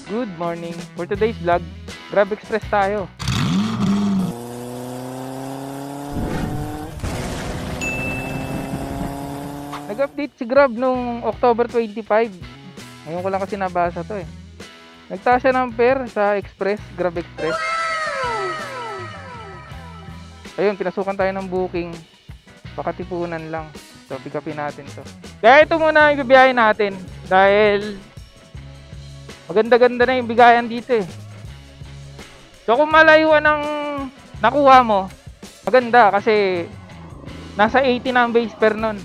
Good morning. For today's vlog, Grab Express tayo. Nag-update si Grab nung October 25. Ngayon ko lang kasi nabasa to eh. Nagtaas siya ng fare sa Express, Grab Express. Ayun, pinasukan tayo ng booking. Baka tipunan lang. So, pick upin natin to. Kaya ito muna yung bibiyahin natin. Dahil maganda-ganda na yung bigayan dito eh. So kung malayuan ng nakuha mo, maganda kasi nasa 80 na ang base fare nun.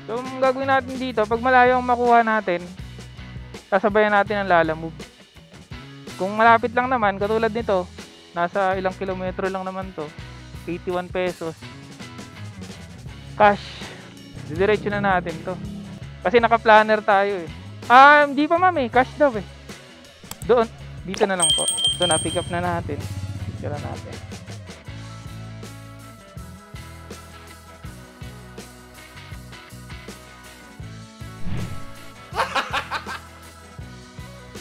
So ang gagawin natin dito, pag malayo ang makuha natin, sasabayan natin ang Lalamove. Kung malapit lang naman, katulad nito, nasa ilang kilometro lang naman to, 81 pesos. Cash. Didiretso na natin to. Kasi naka-planner tayo eh. Hindi pa ma'am eh, cash daw eh. Doon, dito na lang po. So na-pick up na natin. Picture natin.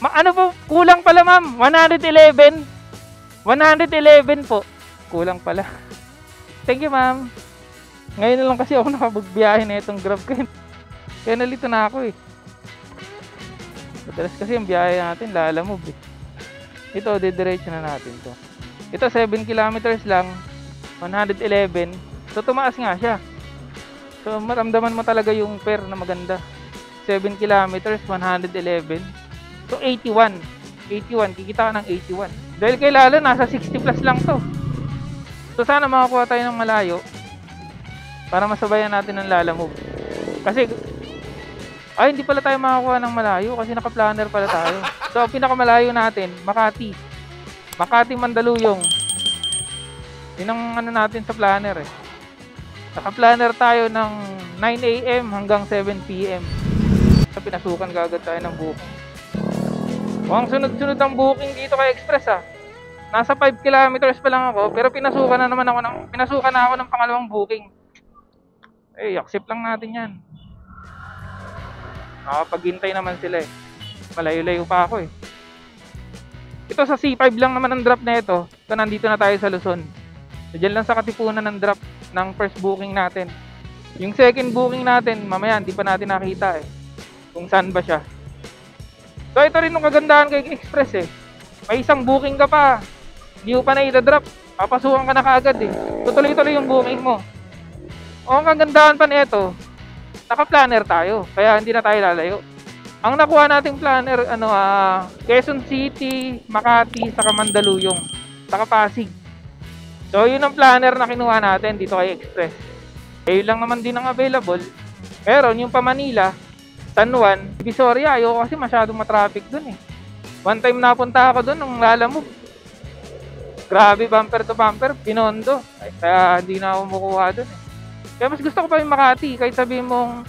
Ano po? Kulang pala ma'am. 111. 111 po. Kulang pala. Thank you ma'am. Ngayon na lang kasi ako nakapagbiyahe na itong Grab ko. Kaya nalito na ako eh. Madalas kasi yung biyahe natin, Lalamove eh. Ito, didiretso na natin to. Ito, 7 kilometers lang, 111. So, tumaas nga siya. So, maramdaman mo talaga yung fare na maganda. 7 kilometers, 111. So, 81. 81, kikita ka ng 81. Dahil kay Lalo, nasa 60 plus lang to. So, sana makakuha tayo ng malayo para masabayan natin ang Lalamove. Kasi hindi pala tayo makakuha ng malayo kasi naka-planner pala tayo. So, ang pinakamalayo natin, Makati. Makati, Mandaluyong. Yun ang ano natin sa planner eh. Naka-planner tayo ng 9 AM hanggang 7 PM. So, pinasukan kagad tayo ng booking. Ang sunod-sunod ang booking dito kay Express ah. Nasa 5 kilometers pa lang ako, pero pinasukan na ako ng pangalawang booking. Accept lang natin yan. Nakapaghintay naman sila eh. Malayo-layo pa ako eh. Ito sa C5 lang naman ang drop na ito. So nandito na tayo sa Luzon. So dyan lang sa katipunan ng drop ng first booking natin. Yung second booking natin, mamaya hindi pa natin nakita eh. Kung saan ba siya. So ito rin yung kagandahan kay Express eh. May isang booking ka pa. Hindi mo pa na ita-drop. Papasukan ka na kaagad eh. Tutuloy-tuloy yung booking mo. Ang kagandahan pa nito, naka-planner tayo, kaya hindi na tayo lalayo. Ang nakuha nating planner, Quezon City, Makati, saka Mandaluyong, saka Pasig. So, yun ang planner na kinuha natin dito kay Express. Yun lang naman din ang available. Meron yung pa Manila, San Juan, Visoria, ayoko kasi masyadong matraffic dun eh. One time napunta ako dun ng Lalamove. Grabe, bumper to bumper, Binondo. Kaya hindi na ako makuha dun eh. Kaya mas gusto ko pa yung Makati, kahit sabihin mong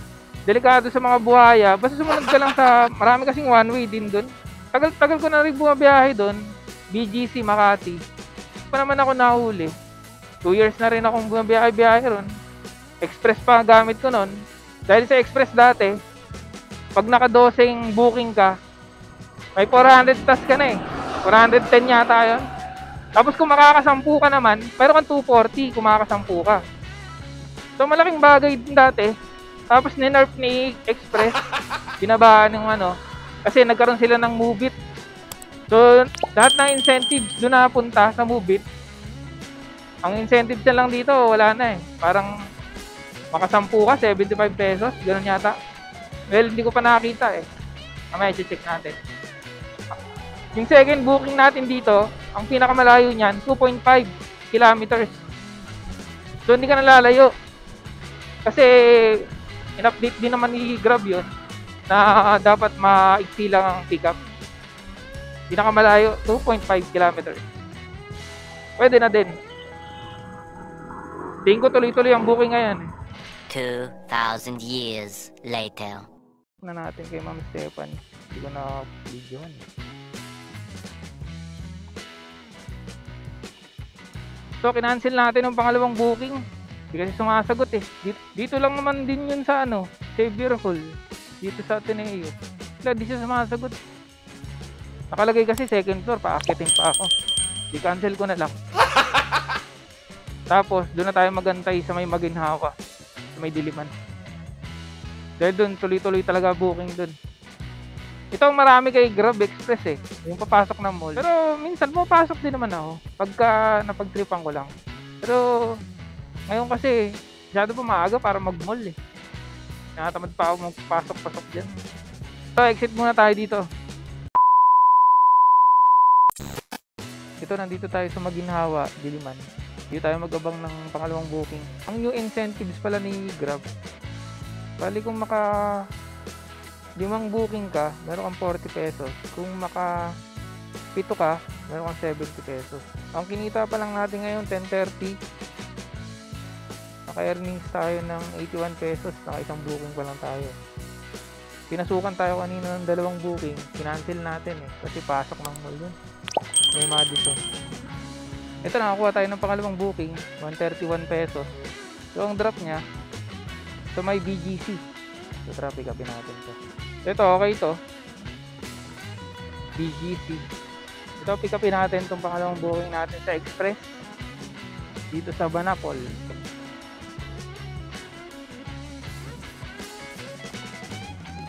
delikado sa mga buhaya, basta sumunod ka lang sa, marami kasing one way din doon. Tagal ko na rin bumabiyahe doon, BGC, Makati. Pa naman ako nahuli. 2 years na rin akong bumabiyahe ron. Express pa gamit ko noon. Dahil sa Express dati, pag naka-12 booking ka, may 400 tas ka na eh. 410 yata yun. Tapos kung makakasampu ka naman, pero kang 240 kung makakasampu ka. So malaking bagay din dati. Tapos ni-nerf ni Express, binabaan yung kasi nagkaroon sila ng Move It. So lahat ng incentives doon napunta sa Move It. Ang incentives na lang dito, wala na eh. Parang makasampu ka, 75 pesos, gano'n yata. Well, hindi ko pa nakakita eh. Mamaya i-check natin. Yung second booking natin dito, ang pinakamalayo niyan, 2.5 kilometers. So hindi ka nalalayo. Kasi in-update din naman ni Grab yun na dapat maiksi lang ang pickup. Pinakamalayo, 2.5 kilometers. Pwede na din. Tingin ko tuloy-tuloy ang booking ngayon. 2,000 years later. Na natin kay Ma'am Stefan. Hindi ko na videohan. So, kinancel natin ang pangalawang booking. Hindi kasi sumasagot eh. Dito lang naman din yun sa Save Your Hall. Dito sa Ateneo. Wala, di siya sumasagot. Nakalagay kasi second floor, paakitin pa ako. Di cancel ko na lang. Tapos, doon na tayo magantay sa may Maginhawa. Sa may Diliman. Dahil doon, tuloy-tuloy talaga booking doon. Ito marami kay Grab Express eh. Yung papasok ng mall. Pero minsan papasok din naman ako. Pagka napagtripan ko lang. Pero ngayon kasi, masyado pa maaga para mag-mall eh. Nakatamad pa ako magpasok-pasok dyan. So, exit muna tayo dito. Ito, nandito tayo sa Maginhawa, Diliman. Dito tayo mag-abang ng pangalawang booking. Ang new incentives pala ni Grab. Bali kung maka 5 booking ka, meron kang 40 pesos. Kung maka 7 ka, meron kang 70 pesos. Ang kinita pa lang natin ngayon, 10.30. Naka-earnings tayo ng 81 pesos. Naka isang booking pa lang tayo. Pinasukan tayo kanina ng 2 booking. Kinancel natin eh. Kasi pasok ng mall yun. May Madison. Ito, nakakuha tayo ng pangalawang booking. 131 pesos. So, ang drop niya, so may BGC. So, traffic upin natin to. Ito, okay to. BGC. Ito, pick upin natin itong pangalawang booking natin sa Express. Dito sa Banapol.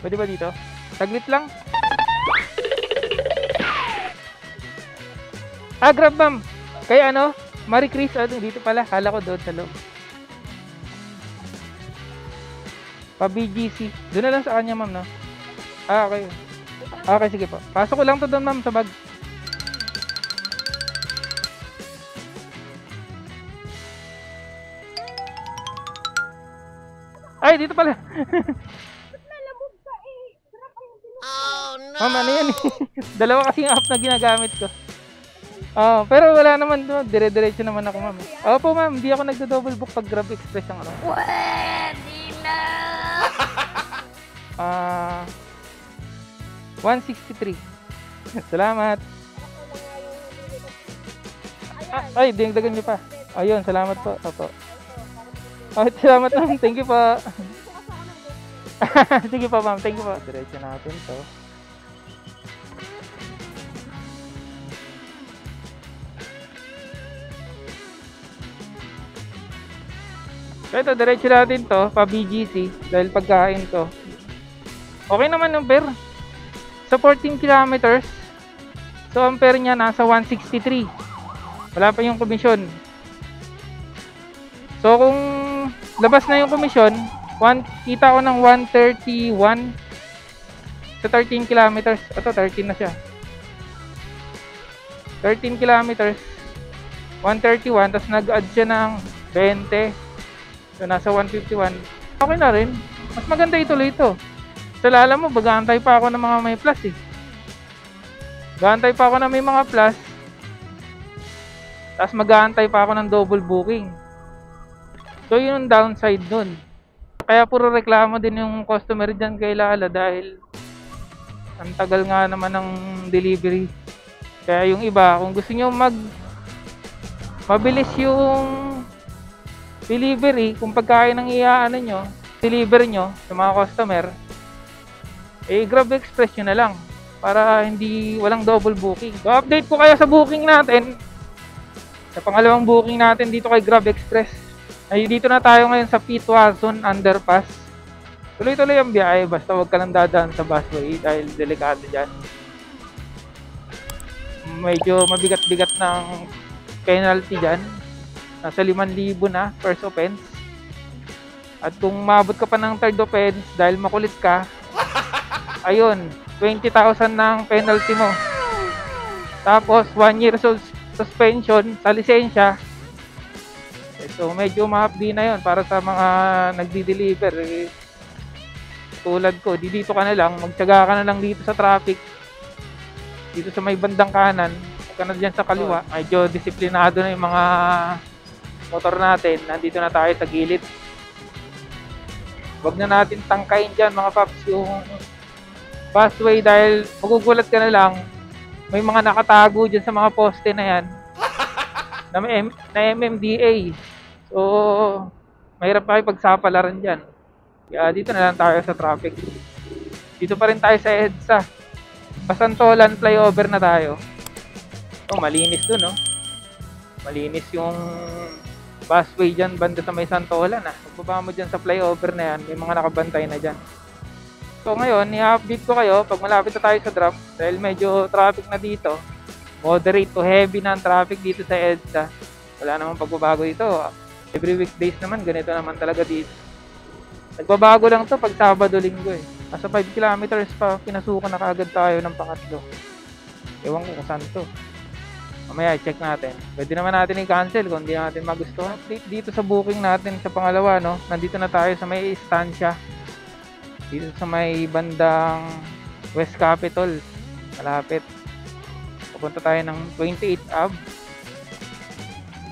Pwede ba dito? Saglit lang. Grab ma'am. Kaya ano? Marie Chris, dito pala. Kala ko doon sa loob. Pa BGC. Doon na lang sa kanya ma'am, no? Okay. Okay, sige po. Pasok ko lang to doon ma'am sa bag. Ay, dito pala. Oh no! Ma'am, ano yan? Dalawa kasing app na ginagamit ko. Pero wala naman doon. Dire-diretso naman ako, ma'am. Opo, ma'am. Hindi ako nagdo-double book pag Grab Express ang ano. Pwede na! 163. Salamat. Ay, dinagdagan niyo pa. Ayun, salamat po. Opo. Salamat ma'am. Thank you po. Sige po, ma'am. Thank you po. Diretso natin to. So ito, diretso natin to, pa BGC, dahil pagkain to. Okay naman yung fare. Sa 14 kilometers, so ang fare niya nasa 163. Wala pa yung komisyon. So kung labas na yung komisyon, kita ko ng 131 sa 13 kilometers. Ito, 13 na siya. 13 kilometers, 131, tapos nag-add siya ng 20. So, nasa 151. Okay na rin. Mas maganda ituloy ito. Sa lala mo, mag-aantay pa ako ng mga may plus eh. Mag-aantay pa ako ng may mga plus. Tapos mag-aantay pa ako ng double booking. So, yun yung downside dun. Kaya puro reklamo din yung customer dyan kay Lala dahil ang tagal nga naman ng delivery. Kaya yung iba, kung gusto nyo mabilis yung delivery, kung pagkain ng iaano nyo, deliver nyo sa mga customer, Grab Express nyo na lang para hindi walang double booking. So, update ko kayo sa booking natin. Sa pangalawang booking natin dito kay Grab Express. Ay, dito na tayo ngayon sa Pitwazon Underpass. Tuloy-tuloy ang biyahe, basta wag ka lang dadaan sa busway dahil delikado dyan. Medyo mabigat-bigat ng penalty dyan. Nasa 5,000 na first offense. At kung maabot ka pa ng third offense dahil makulit ka, ayun, 20,000 ng penalty mo. Tapos 1 year suspension sa lisensya. So medyo mahapdi na yun para sa mga nagdi-deliver. Tulad ko, dito ka na lang, magtiyaga ka na lang dito sa traffic. Dito sa may bandang kanan, huwag ka na dyan sa kaliwa. Medyo disiplinado na yung mga motor natin. Nandito na tayo sa gilid. Huwag na natin tangkayin dyan mga paps yung busway dahil magugulat ka na lang. May mga nakatago dyan sa mga poste na yan na MMDA. So, mahirap pa kayo pagsapalaran dyan. Kaya dito na lang tayo sa traffic. Dito pa rin tayo sa EDSA. Pasantolan flyover na tayo. Oh, malinis dun, no? Malinis yung busway dyan banda sa may Santolan, ah. Pagbaba mo dyan sa flyover na yan, may mga nakabantay na dyan. So ngayon, i-update ko kayo pag malapit na tayo sa drop dahil medyo traffic na dito. Moderate to heavy na ang traffic dito sa EDSA. Wala namang pagbabago dito. Every weekdays naman, ganito naman talaga dito. Nagbabago lang to pag Sabado, Linggo eh. Nasa 5 kilometers pa, pinasukan na kaagad tayo ng pangatlo. Ewan ko kung saan to. Mamaya, check natin. Pwede naman natin i-cancel kung hindi natin magustuhan. Update dito sa booking natin sa pangalawa, no? Nandito na tayo sa may istansya. Dito sa may bandang West Capitol. Malapit. Pupunta tayo ng 28 Ave.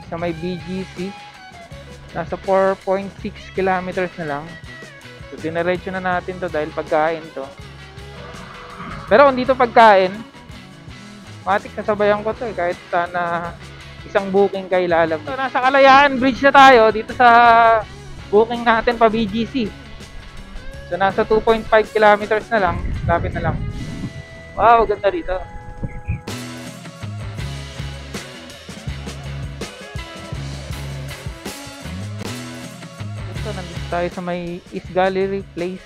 Sa may BGC. Nasa 4.6 kilometers na lang. So, diniretso na natin to dahil pagkain to. Pero kung dito pagkain, matik sasabayan ko to eh. Kahit sana isang booking kay Lalam. So, nasa Kalayaan Bridge na tayo dito sa booking natin pa BGC. So, nasa 2.5 kilometers na lang. Lapit na lang. Wow, ganda dito. Ito, nandito tayo sa may East Gallery Place.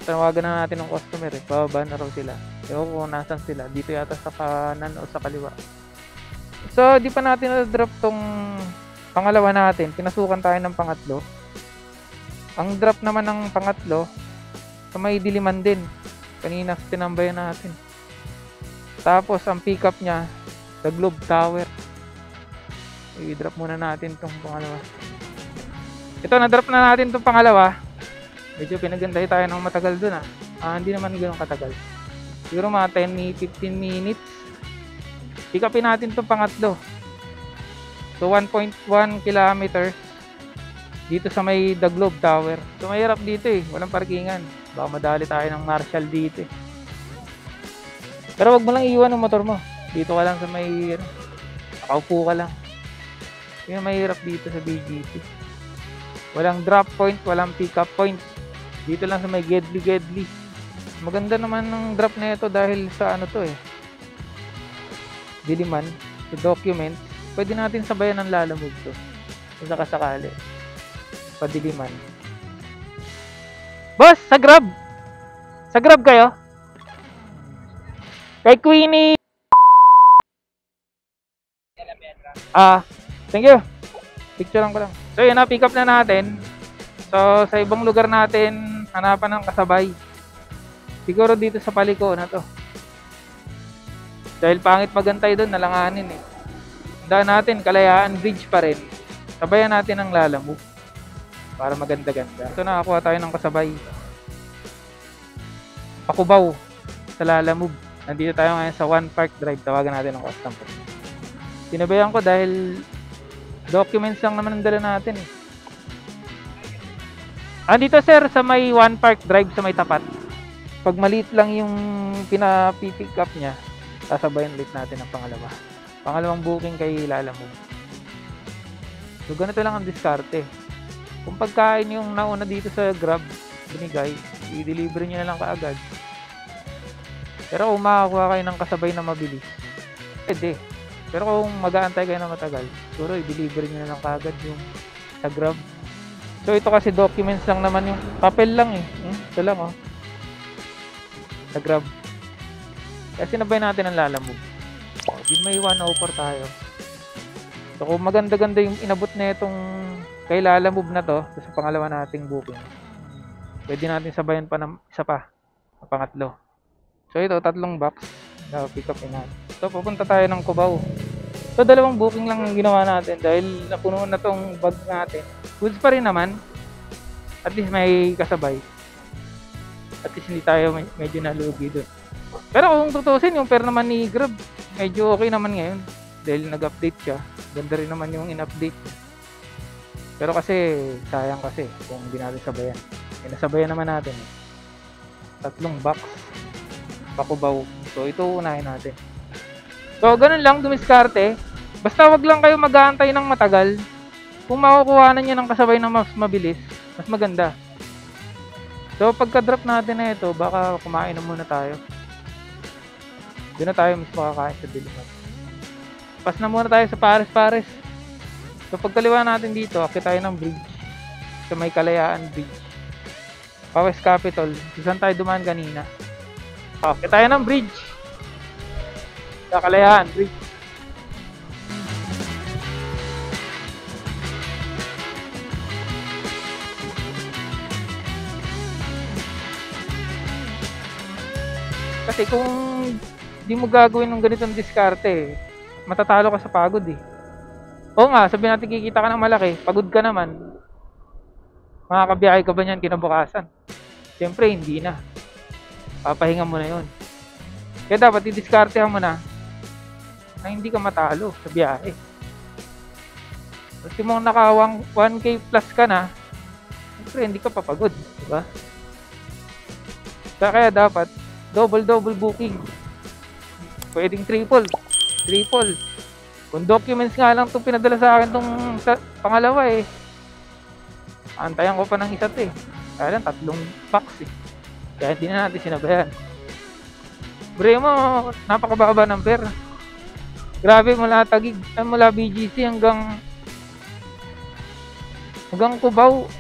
Tawagan na natin ng customer eh. Bababa na raw sila. Ewan ko kung nasan sila. Dito yata sa kanan o sa kaliwa. So, di pa natin na-drop tong pangalawa natin. Pinasukan tayo ng pangatlo. Ang drop naman ng pangatlo, sa may Diliman din. Kanina tinambayan natin. Tapos, ang pickup niya, sa Globe Tower. I-drop muna natin tong pangalawa. Ito, na-drop na natin tong pangalawa. Medyo pinagantay tayo ng matagal dun ah. Hindi naman gano'ng katagal. Siguro mga 10-15 minutes. Pick upin natin itong pangatlo. So 1.1 kilometers dito sa may The Globe Tower. So mahirap dito eh. Walang parkingan. Baka madali tayo ng Marshall dito eh. Pero wag mo lang iiwan ang motor mo. Dito ka lang sa may nakaupo ka lang. Yung mahirap dito sa BGC. Walang drop point, walang pick up point. Dito lang sa may Gedli. Maganda naman ng drop na ito dahil sa ano to eh. Diliman, sa documents. Pwede natin sabayan ng Lalamove to. Kung sakasakali. Padiliman. Boss, sa Grab! Sa Grab kayo? Kay Queenie! Thank you. Picture lang ko lang. So yun na, pick up na natin. So sa ibang lugar natin, hanapan ng kasabay. Siguro dito sa paliko na to. Dahil pangit magantay doon, nalanganin eh. Daan natin, Kalayaan Bridge pa rin. Sabayan natin ang Lalamove. Para maganda-ganda. Ito, nakakuha tayo ng kasabay. Pakubaw sa Lalamove. Nandito tayo ngayon sa One Park Drive. Tawagan natin ang custom po. Sinabayan ko dahil documents lang naman ang dala natin eh. Andito sir sa may One Park Drive sa may tapat. Pag maliit lang yung pinapipick up niya, sasabayan ulit natin ang pangalawa. Pangalawang booking kay Lalamove. So ganito lang ang diskarte. Kung pagkain yung nauna dito sa Grab binigay, i-deliver niyo na lang kaagad. Pero kung makakuha kayo ng kasabay na mabilis, pwede. Pero kung mag-aantay kayo na matagal, siguro i-deliver niyo na lang kaagad yung sa Grab. So ito kasi documents lang naman, yung papel lang eh. Ito lang oh. Sa Grab. Kasi nabay natin ang Lalamove. Di may 104 tayo. So kung maganda-ganda yung inabot na itong kay Lalamove na to, sa pangalawa nating booking, pwede natin sabayan pa ng isa pa, pangatlo. So ito, 3 box na pick up in natin. So pupunta tayo ng Cubao. So 2 booking lang ang ginawa natin dahil napuno na tong bag natin. Goods pa rin naman. At least may kasabay. At least hindi tayo medyo nalugi doon. Pero kung tutusin, yung pair naman ni Grab, medyo okay naman ngayon. Dahil nag-update siya. Ganda rin naman yung in-update. Pero kasi, sayang kasi kung hindi natin sabayan. Nasabayan naman natin. 3 box. Pakubaw. So ito unahin natin. So ganun lang, dumiskarte. Basta wag lang kayo mag-aantay ng matagal. Kung makukuha na nyo ng kasabay na mas mabilis, mas maganda. So pagka-drop natin na ito, baka kumain na muna tayo. Doon na tayo mas makakain sa Diliman. Pas na muna tayo sa Pares-Pares. So pagkaliwa natin dito, akit tayo ng bridge. Sa may Kalayaan Bridge. West Capitol. Saan tayo dumaan kanina? Akit tayo ng bridge. Sa Kalayaan Bridge. Kasi kung di mo gagawin ng ganitong diskarte, matatalo ka sa pagod eh. Oo nga, sabihin natin kikita ka ng malaki, pagod ka naman. Makakabiyahe ka ba niyan kinabukasan? Siyempre, hindi na. Papahinga mo na yun. Kaya dapat i-diskartehan mo na hindi ka matalo sa biyahe. Kasi mo naka 1K plus ka na, siyempre hindi ka papagod. Diba? Kaya dapat, double booking. Pwedeng triple. Kung documents nga lang itong pinadala sa akin itong pangalawa eh. Antayan ko pa ng isa't eh. Kaya lang 3 box eh. Kaya hindi na natin sinabayan. Bre mo, napakababa ng pera. Grabe mula Tagig, mula BGC hanggang Cubao.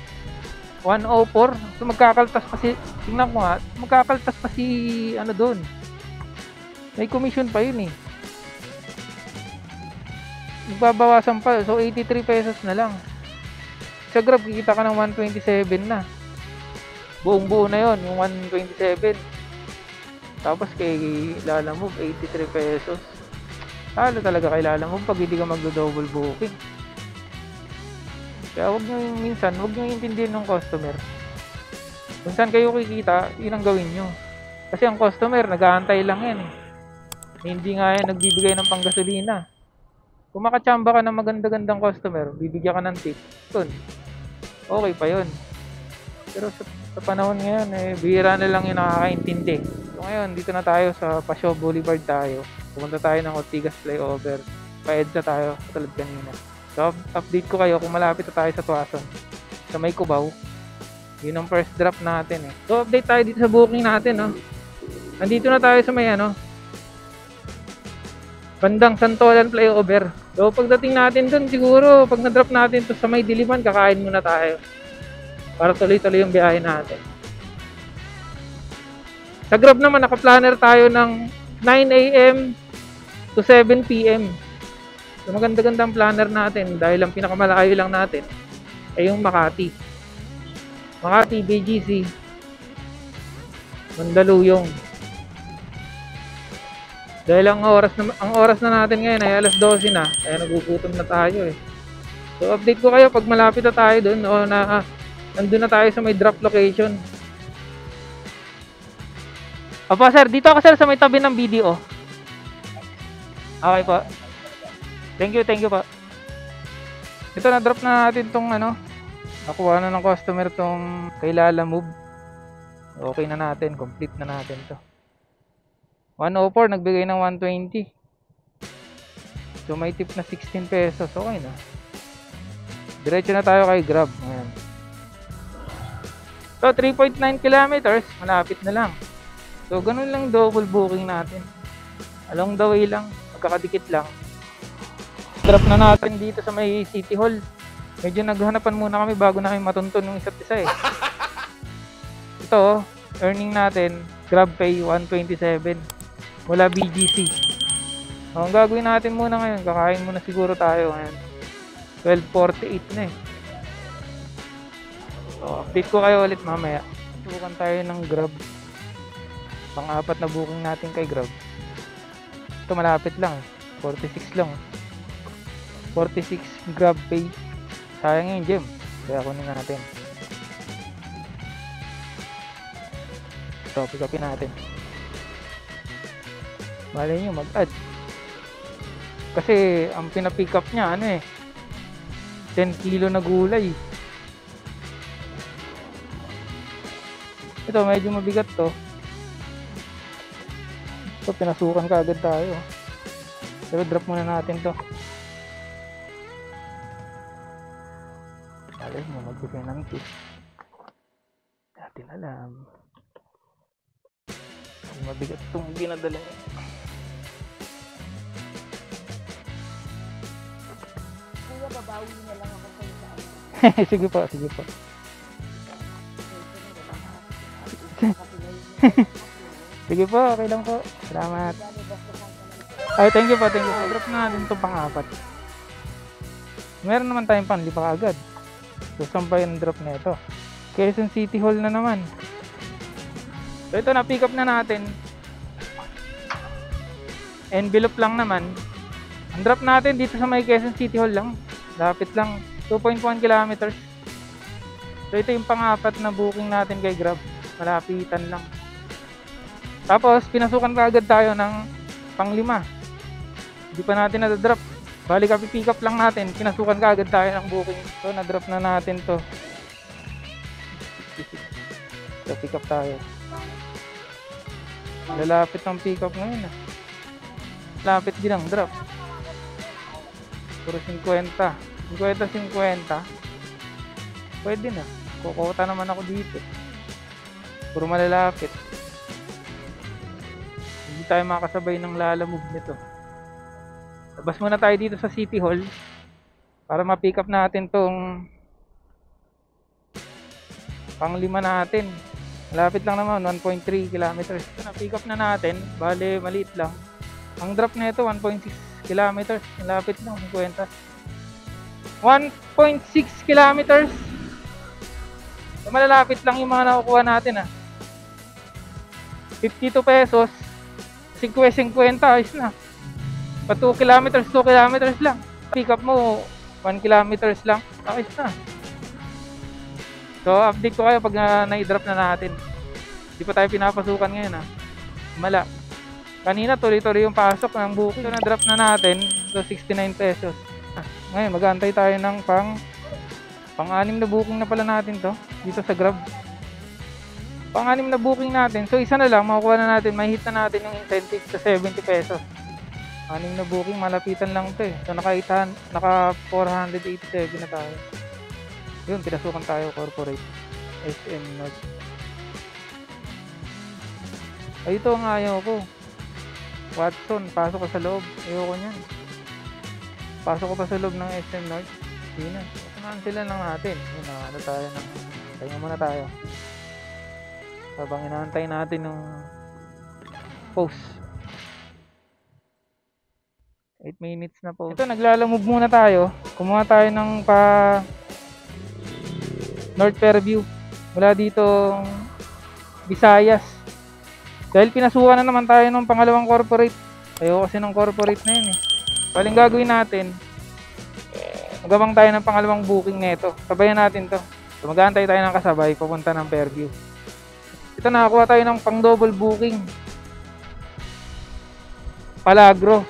104. So magkakaltas pa si, tingnan ko nga, magkakaltas pa si ano doon. May commission pa yun eh. Magbabawasan pa, so 83 pesos na lang. Sa Grab kikita ka ng 127 na. Buong buo na yon, yung 127. Tapos kay Lalamove 83 pesos. Talo talaga kay Lalamove pag hindi ka magdo-double booking. Kaya huwag nyo minsan, huwag nyo intindihin ng customer. Kung saan kayo kikita, yun ang gawin nyo. Kasi ang customer, nag-aantay lang yan eh. Hindi nga yan nagbibigay ng panggasolina. Kung makachamba ka ng maganda-gandang customer, bibigyan ka ng tip. Yun. Okay pa yun. Pero sa panahon ngayon, eh, bihira na lang yung nakakaintindi. So ngayon, dito na tayo sa Paseo Boulevard tayo. Pumunta tayo ng Ortigas Flyover. Pa-EDSA tayo, tulad kanina. So, update ko kayo kung malapit na tayo sa Tuason. Sa may Cubao. Yun ang first drop natin eh. So, update tayo dito sa booking natin, no? Nandito na tayo sa may ano, bandang Santolan Flyover. So, pagdating natin dun, siguro, pag na-drop natin to sa may Diliman, kakain muna tayo. Para tuloy-tuloy yung biyahe natin. Sa Grab naman, naka-planner tayo ng 9 AM to 7 PM. So, maganda-gandang planner natin dahil ang pinakamalayo lang natin ay yung Makati. Makati, BGC, Mandaluyong. Dahil ang oras na natin ngayon ay alas 12 na, kaya nagugutom na tayo eh. So, update ko kayo pag malapit na tayo dun o nandun na tayo sa may drop location. Opo sir, dito ako sir sa may tabi ng video. Okay po. Thank you po. Ito na-drop na natin tong ano. Nakuha na ng customer tong kay Lalamove. Okay na natin, complete na natin to. 104, nagbigay ng 120. So may tip na 16 pesos, okay na. Diretso na tayo kay Grab. Ayan. So 3.9 kilometers, malapit na lang. So ganun lang double booking natin. Along the way lang, magkakadikit lang. Drop na natin dito sa may City Hall. Medyo naghanapan muna kami bago na kami matuntun ng isa't isa eh. Ito, earning natin, Grab Pay 127 mula BGC. So, ang gagawin natin muna ngayon, kakain muna siguro tayo ngayon. 12:48 na eh. So, update ko kayo ulit mamaya. Subukan tayo ng Grab. Pang-apat na booking natin kay Grab. Ito malapit lang eh. 46 lang. 46 Grab Pay. Sayang yung gem. Kaya kunin natin. So, pick upin natin. Malay nyo mag-add. Kasi ang pinapick up niya ano eh 10 kilo na gulay. Ito medyo mabigat to. So pinasukan ka agad tayo. Pero drop muna natin to. Malay mo magbigay ng tip. Natin Alam. Mabigat itong ginadala niya. Kuya, babawi na lang ako kayo sa ano. Sige po, sige po. Sige po, okay lang po. Salamat. Ay, thank you po, thank you po. Drop na natin itong pang-apat. Meron naman tayong panlipa agad. So, saan pa yung drop na ito? Quezon City Hall na naman. So, ito na, pick up na natin. Envelope lang naman. Ang drop natin dito sa may Quezon City Hall lang. Lapit lang. 2.1 kilometers. So, ito yung pang-apat na booking natin kay Grab. Malapitan lang. Tapos, pinasukan ka agad tayo ng pang-5. Hindi pa natin na-drop. Bali, pick up lang natin. Pinasukan ka agad tayo ng booking. So, na-drop na natin to. So, pick up tayo. Lalapit ng pick up ngayon. Lapit din ang drop. Puro 50. 50-50. Pwede na. Kukota naman ako dito. Puro malalapit. Hindi tayo makasabay ng lalamove nito. Labas muna tayo dito sa City Hall para ma-pick up natin tong pang-5 natin. Malapit lang naman, 1.3 kilometers. Na-pick up na natin. Bale, maliit lang. Ang drop na ito, 1.6 kilometers. Malapit lang, 50. 1.6 kilometers. So, malalapit lang yung mga nakukuha natin 52 pesos. 50-50, ayos na. Pa 2 kilometers, 2 kilometers lang. Pick up mo, 1 kilometers lang. Ayos na. So, update ko kayo pag na-drop na natin. Hindi pa tayo pinapasukan ngayon Mala. Kanina tuloy-tuloy yung pasok ng booking. So, na-drop na natin. So, 69 pesos. Ngayon, mag-aantay tayo ng pang-anim na booking na pala natin to. Dito sa Grab. Pang-anim na booking natin. So, isa na lang. Makukuha na natin. May hit na natin yung incentive sa 70 pesos. Anim na booking. Malapitan lang to So, naka 487 na tayo. Yun, pinasukan tayo corporate. SM North. Ay, ito ang ayaw ko. Watson, pasok ka sa loob. Ayoko niyan. Pasok ko pa sa loob ng SM North. Hindi na. Cancel lang natin. Yun, ano tayo ng... Tayo muna tayo. Habang inaantay natin yung post. 8 minutes na po. Ito, naglalamove muna tayo. Kumuha tayo ng North Fairview. Mula dito Visayas. Dahil pinasukan na naman tayo ng pangalawang corporate. Ayoko kasi ng corporate na yun Paling gagawin natin, magabang tayo ng pangalawang booking nito. Sabayan natin to. So, mag-aantay tayo ng kasabay papunta ng Fairview. Ito, nakakuha tayo ng pang double booking. Palagro.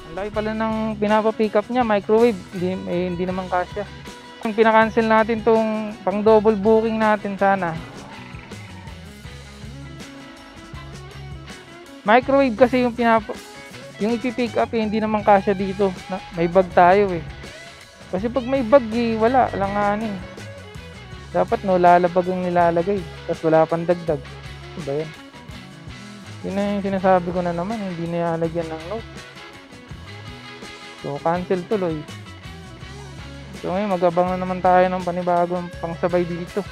Ang laki pala ng pinapa-pick up niya, microwave. Hindi naman kasya. Yung pinakancel natin tong pang double booking natin sana. Microwave kasi yung yung ipi-pick up hindi naman kasya dito. May bag tayo Kasi pag may bag wala, alanganin. Dapat lalabag ang nilalagay. Tapos wala pang dagdag. Ano ba yan? Yun na yung sinasabi ko na naman, hindi nilalagyan ng note. So, cancel tuloy. So, ngayon, mag-abang na naman tayo ng panibagong pangsabay dito.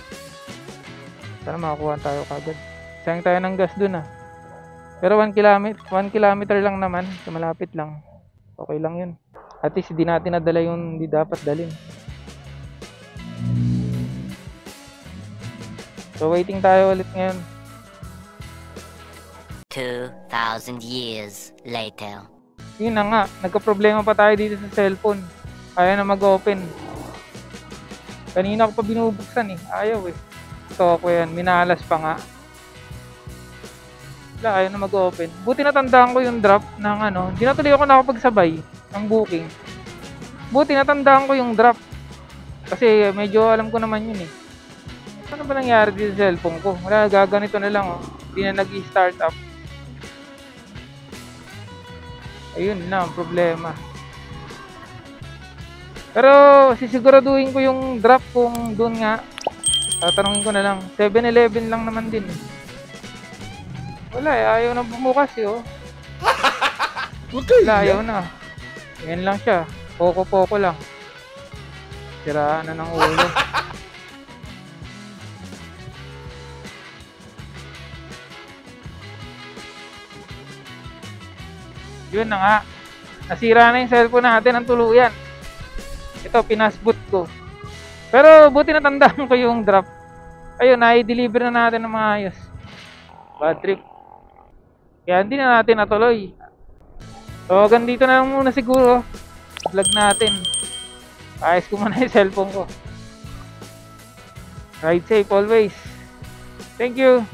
Sana makakuha tayo kagad. Sayang tayo ng gas dun Pero 1 kilometer lang naman. So, malapit lang. Okay lang yun. At least, hindi natin nadala yung hindi dapat dalhin. So, waiting tayo ulit ngayon. 2,000 years later. Yun na nga, nagka-problema pa tayo dito sa cellphone. Ayaw na mag-open. Kanina ko pa binubuksan Ayaw Ito ako yan, minalas pa nga. Wala, ayaw na mag-open. Buti natandaan ko yung drop ng Hindi na tuloy ako nakapagsabay ng booking. Buti natandaan ko yung drop. Kasi medyo alam ko naman yun Ano ba nangyari dito sa cellphone ko? Wala, gaganito na lang Hindi na nag-i-start up. Ayun na ang problema. Pero sisiguraduhin ko yung drop kung doon nga. Tatanungin ko na lang. 7-Eleven lang naman din. Wala eh, ayaw na bumukas eh, oh. Wala, ayaw na. Yan lang siya. Poko-poko lang. Siraan na ng ulo. Yun na nga. Nasira na yung cellphone natin ng tuluyan. Ito, pinasboot ko. Pero buti natandaan ko yung drop. Ayun, na-deliver na natin ng maayos. Bad trip. Kaya hindi na natin natuloy. So, hanggang dito na lang muna siguro. Vlog natin. Ayos ko muna yung cellphone ko. Ride safe always. Thank you.